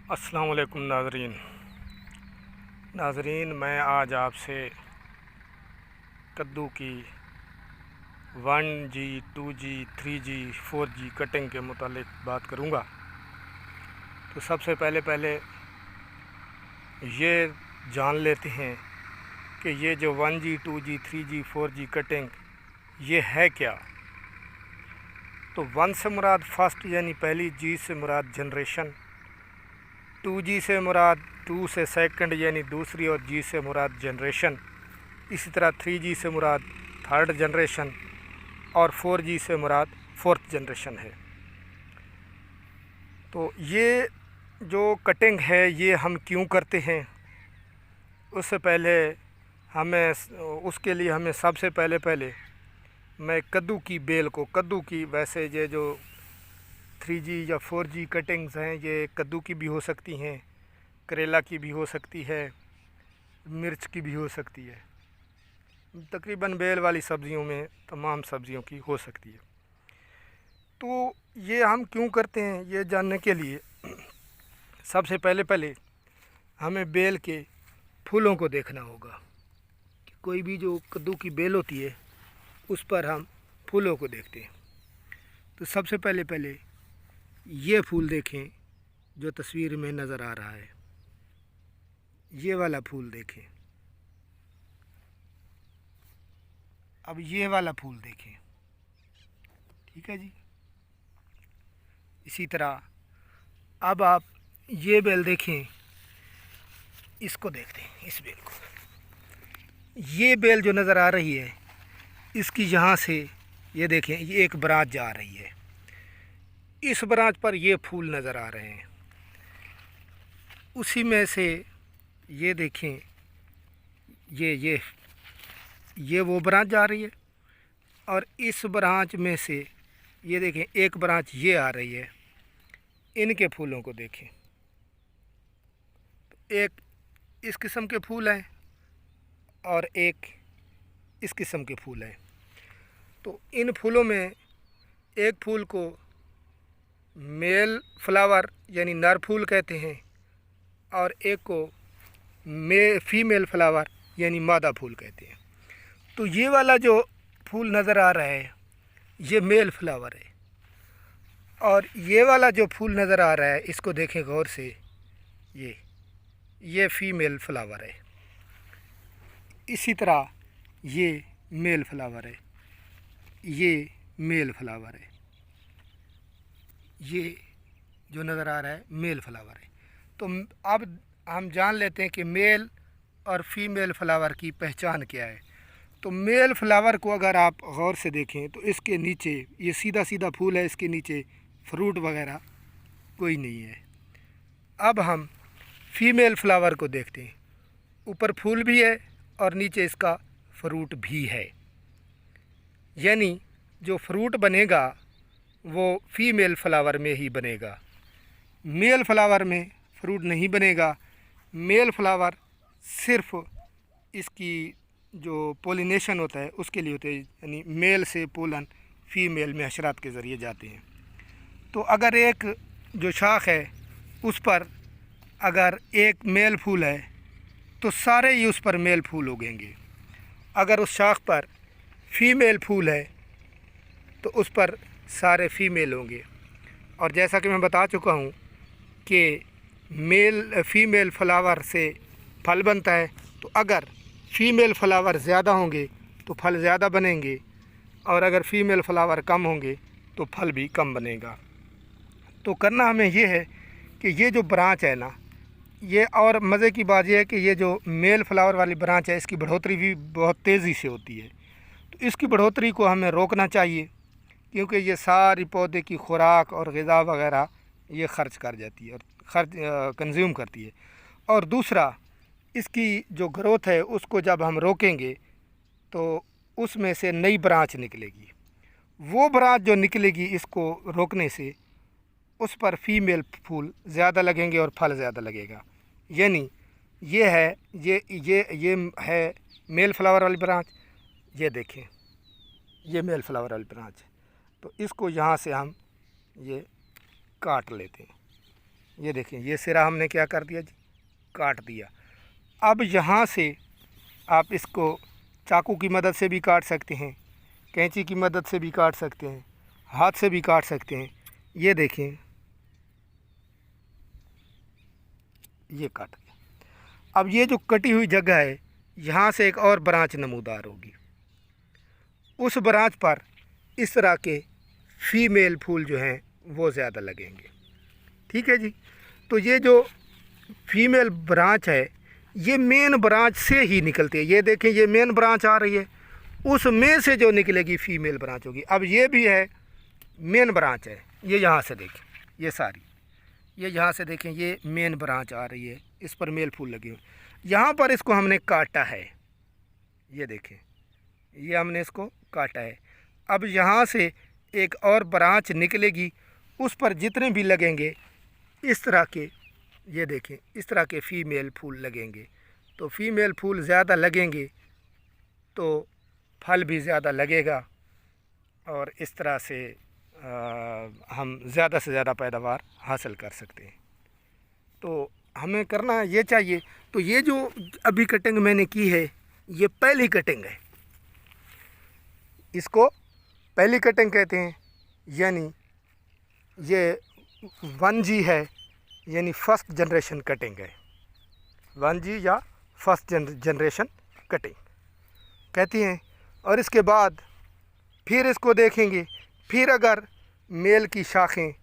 अस्सलाम वालेकुम नाज़रीन, मैं आज आपसे कद्दू की 1G, 2G, 3G, 4G cutting के मुतालिक बात करूंगा। तो सबसे पहले ये जान लेते हैं कि ये जो 1G, 2G, 3G, 4G cutting ये है क्या। तो 1 से मुराद फर्स्ट यानी पहली, G से मुराद जनरेशन, 2G से मुराद 2 से सेकंड यानी दूसरी, और G से मुराद जनरेशन। इसी तरह 3G से मुराद थर्ड जनरेशन और 4G से मुराद फोर्थ जनरेशन है। तो ये जो कटिंग है ये हम क्यों करते हैं, उससे पहले उसके लिए हमें सबसे पहले मैं कद्दू की बेल को, कद्दू की वैसे ये जो 3G या 4G कटिंग्स हैं ये कद्दू की भी हो सकती हैं, करेला की भी हो सकती है, मिर्च की भी हो सकती है, तकरीबन बेल वाली सब्ज़ियों में तमाम सब्ज़ियों की हो सकती है। तो ये हम क्यों करते हैं ये जानने के लिए सबसे पहले हमें बेल के फूलों को देखना होगा कि कोई भी जो कद्दू की बेल होती है उस पर हम फूलों को देखते हैं। तो सबसे पहले ये फूल देखें जो तस्वीर में नज़र आ रहा है, ये वाला फूल देखें। अब ये वाला फूल देखें, ठीक है जी। इसी तरह अब आप ये बेल देखें, इसको देखते हैं, इस बेल को। ये बेल जो नज़र आ रही है इसकी यहाँ से ये देखें, ये एक ब्रांच जा रही है, इस ब्रांच पर ये फूल नज़र आ रहे हैं। उसी में से ये देखें, ये वो ब्रांच जा रही है, और इस ब्रांच में से ये देखें एक ब्रांच ये आ रही है। इनके फूलों को देखें, तो एक इस किस्म के फूल हैं और एक इस किस्म के फूल हैं। तो इन फूलों में एक फूल को मेल फ्लावर यानी नर फूल कहते हैं, और एक को फीमेल फ्लावर यानी मादा फूल कहते हैं। तो ये वाला जो फूल नज़र आ रहा है ये मेल फ्लावर है, और ये वाला जो फूल नज़र आ रहा है इसको देखें गौर से, ये फीमेल फ्लावर है। इसी तरह ये मेल फ्लावर है, ये मेल फ्लावर है, ये जो नज़र आ रहा है मेल फ्लावर है। तो अब हम जान लेते हैं कि मेल और फीमेल फ्लावर की पहचान क्या है। तो मेल फ्लावर को अगर आप गौर से देखें तो इसके नीचे ये सीधा फूल है, इसके नीचे फ्रूट वगैरह कोई नहीं है। अब हम फीमेल फ्लावर को देखते हैं, ऊपर फूल भी है और नीचे इसका फ्रूट भी है, यानी जो फ्रूट बनेगा वो फीमेल फ्लावर में ही बनेगा, मेल फ्लावर में फ्रूट नहीं बनेगा। मेल फ्लावर सिर्फ इसकी जो पोलिनेशन होता है उसके लिए होते हैं, यानी मेल से पोलन फीमेल में हशरात के ज़रिए जाते हैं। तो अगर एक जो शाख है उस पर अगर एक मेल फूल है तो सारे ही उस पर मेल फूल उगेंगे। अगर उस शाख पर फीमेल फूल है तो उस पर सारे फीमेल होंगे। और जैसा कि मैं बता चुका हूँ कि फीमेल फ्लावर से फल बनता है, तो अगर फीमेल फ्लावर ज़्यादा होंगे तो फल ज़्यादा बनेंगे, और अगर फीमेल फ्लावर कम होंगे तो फल भी कम बनेगा। तो करना हमें ये है कि ये जो ब्रांच है ना, ये, और मज़े की बात यह है कि ये जो मेल फ्लावर वाली ब्रांच है इसकी बढ़ोतरी भी बहुत तेज़ी से होती है। तो इसकी बढ़ोतरी को हमें रोकना चाहिए, क्योंकि ये सारी पौधे की खुराक और ग़िज़ा वगैरह ये खर्च कर जाती है और कंज्यूम करती है। और दूसरा, इसकी जो ग्रोथ है उसको जब हम रोकेंगे तो उसमें से नई ब्रांच निकलेगी। वो ब्रांच जो निकलेगी इसको रोकने से उस पर फीमेल फूल ज़्यादा लगेंगे और फल ज़्यादा लगेगा। यानी ये है मेल फ्लावर वाली ब्रांच। ये देखें, ये मेल फ्लावर वाली ब्रांच है। तो इसको यहाँ से हम ये काट लेते हैं, ये देखें, ये सिरा हमने क्या कर दिया जी, काट दिया। अब यहाँ से आप इसको चाकू की मदद से भी काट सकते हैं, कैंची की मदद से भी काट सकते हैं, हाथ से भी काट सकते हैं। ये देखें, ये काट दिया। अब ये जो कटी हुई जगह है, यहाँ से एक और ब्रांच नमूदार होगी, उस ब्रांच पर इस तरह के फीमेल फूल जो हैं वो ज़्यादा लगेंगे। ठीक है जी। तो ये जो फीमेल ब्रांच है ये मेन ब्रांच से ही निकलती है। ये देखें, ये मेन ब्रांच आ रही है, उसमें से जो निकलेगी फीमेल ब्रांच होगी। अब ये भी है मेन ब्रांच है, ये यहाँ से देखें, ये सारी, ये यहाँ से देखें, ये मेन ब्रांच आ रही है, इस पर मेल फूल लगे हुए। यहाँ पर इसको हमने काटा है, ये देखें, ये हमने इसको काटा है। अब यहाँ से एक और ब्रांच निकलेगी, उस पर जितने भी लगेंगे इस तरह के, ये देखें, इस तरह के फ़ीमेल फूल लगेंगे। तो फ़ीमेल फूल ज़्यादा लगेंगे तो फल भी ज़्यादा लगेगा, और इस तरह से हम ज़्यादा से ज़्यादा पैदावार हासिल कर सकते हैं। तो हमें करना ये चाहिए। तो ये जो अभी कटिंग मैंने की है, ये पहली कटिंग है, इसको पहली कटिंग कहते हैं। यानी ये 1G है, यानी फर्स्ट जनरेशन कटिंग है, 1G या फर्स्ट जनरेशन कटिंग कहती हैं। और इसके बाद फिर इसको देखेंगे, फिर अगर मेल की शाखें,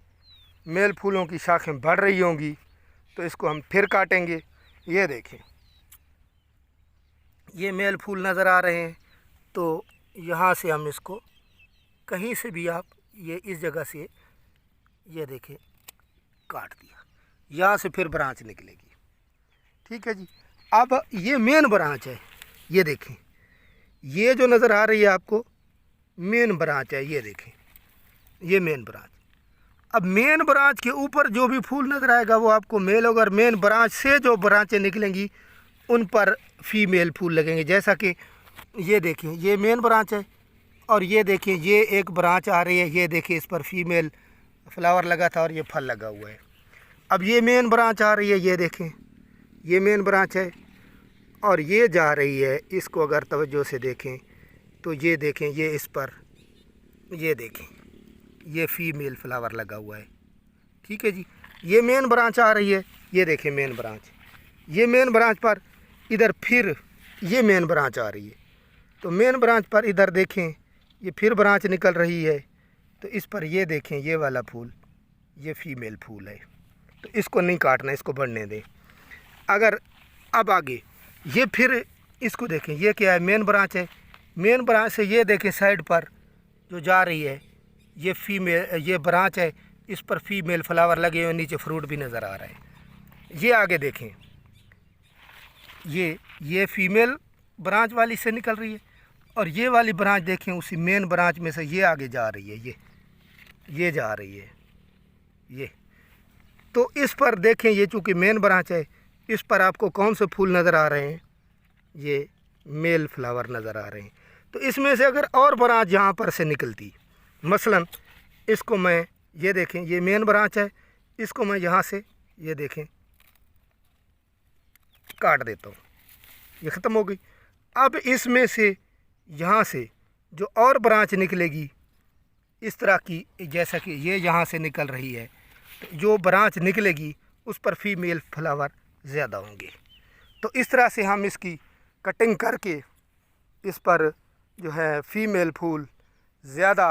मेल फूलों की शाखें बढ़ रही होंगी तो इसको हम फिर काटेंगे। ये देखें, ये मेल फूल नज़र आ रहे हैं, तो यहाँ से हम इसको कहीं से भी आप, ये इस जगह से, ये देखें, काट दिया, यहाँ से फिर ब्रांच निकलेगी। ठीक है जी। अब ये मेन ब्रांच है, ये देखें, ये जो नज़र आ रही है आपको मेन ब्रांच है, ये देखें, ये मेन ब्रांच। अब मेन ब्रांच के ऊपर जो भी फूल नज़र आएगा वो आपको मेल होगा, और मेन ब्रांच से जो ब्रांचें निकलेंगी उन पर फीमेल फूल लगेंगे। जैसा कि ये देखें, ये मेन ब्रांच है, और ये देखें, ये एक ब्रांच आ रही है, ये देखें, इस पर फीमेल फ्लावर लगा था और ये फल लगा हुआ है। अब ये मेन ब्रांच आ रही है, ये देखें, ये मेन ब्रांच है, और ये जा रही है, इसको अगर तवज्जो से देखें तो ये देखें, ये इस पर, ये देखें, ये फीमेल फ्लावर लगा हुआ है। ठीक है जी। ये मेन ब्रांच आ रही है, ये देखें मेन ब्रांच, ये मेन ब्रांच पर इधर फिर ये मेन ब्रांच आ रही है। तो मेन ब्रांच पर इधर देखें, ये फिर ब्रांच निकल रही है, तो इस पर ये देखें, ये वाला फूल, ये फीमेल फूल है। तो इसको नहीं काटना, इसको बढ़ने दें। अगर अब आगे ये फिर इसको देखें, ये क्या है, मेन ब्रांच है, मेन ब्रांच से ये देखें साइड पर जो जा रही है ये फीमेल, ये ब्रांच है, इस पर फीमेल फ्लावर लगे हुए, नीचे फ्रूट भी नज़र आ रहा है। ये आगे देखें, ये फीमेल ब्रांच वाली से निकल रही है, और ये वाली ब्रांच देखें उसी मेन ब्रांच में से ये आगे जा रही है, ये जा रही है, ये। तो इस पर देखें, ये चूँकि मेन ब्रांच है, इस पर आपको कौन से फूल नज़र आ रहे हैं, ये मेल फ्लावर नज़र आ रहे हैं। तो इसमें से अगर और ब्रांच यहाँ पर से निकलती, मसलन इसको मैं, ये देखें, ये मेन ब्रांच है, इसको मैं यहाँ से, ये देखें, काट देता हूँ, ये ख़त्म हो गई। अब इसमें से यहाँ से जो और ब्रांच निकलेगी इस तरह की, जैसा कि ये यहाँ से निकल रही है, तो जो ब्रांच निकलेगी उस पर फीमेल फ्लावर ज़्यादा होंगे। तो इस तरह से हम इसकी कटिंग करके इस पर जो है फीमेल फूल ज़्यादा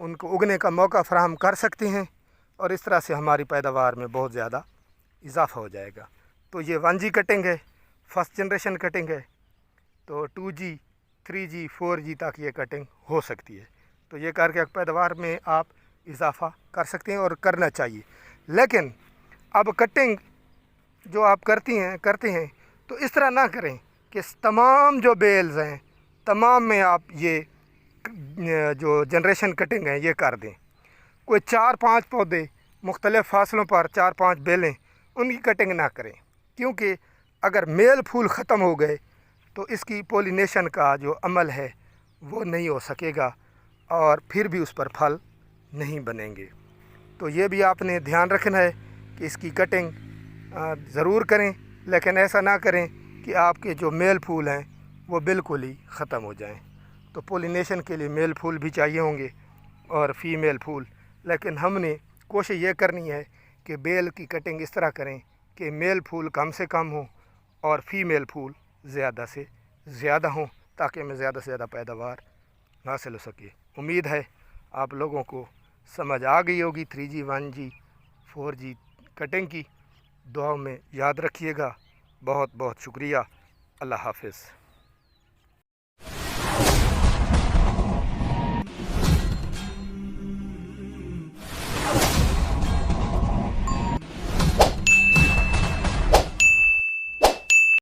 उनको उगने का मौका फ़राहम कर सकते हैं, और इस तरह से हमारी पैदावार में बहुत ज़्यादा इजाफ़ा हो जाएगा। तो ये 1G कटिंग है, फर्स्ट जनरेशन कटिंग है। तो 2G, 3G, 4G तक ये कटिंग हो सकती है। तो ये करके पैदावार में आप इजाफ़ा कर सकते हैं, और करना चाहिए। लेकिन अब कटिंग जो आप करते हैं तो इस तरह ना करें कि तमाम जो बेल्स हैं तमाम में आप ये जो जनरेशन कटिंग है ये कर दें। कोई 4-5 पौधे मुख्तलिफ़ फासलों पर 4-5 बेलें, उनकी कटिंग ना करें, क्योंकि अगर मेल फूल ख़त्म हो गए तो इसकी पोलिनेशन का जो अमल है वो नहीं हो सकेगा, और फिर भी उस पर फल नहीं बनेंगे। तो ये भी आपने ध्यान रखना है कि इसकी कटिंग ज़रूर करें, लेकिन ऐसा ना करें कि आपके जो मेल फूल हैं वो बिल्कुल ही ख़त्म हो जाएं। तो पोलिनेशन के लिए मेल फूल भी चाहिए होंगे और फीमेल फूल, लेकिन हमने कोशिश ये करनी है कि बेल की कटिंग इस तरह करें कि मेल फूल कम से कम हो और फीमेल फूल ज़्यादा से ज़्यादा हों, ताकि हमें ज़्यादा से ज़्यादा पैदावार हासिल हो सके। उम्मीद है आप लोगों को समझ आ गई होगी 3G 1G 4G कटिंग की। दुआ में याद रखिएगा। बहुत बहुत शुक्रिया। अल्लाह हाफ़िज़।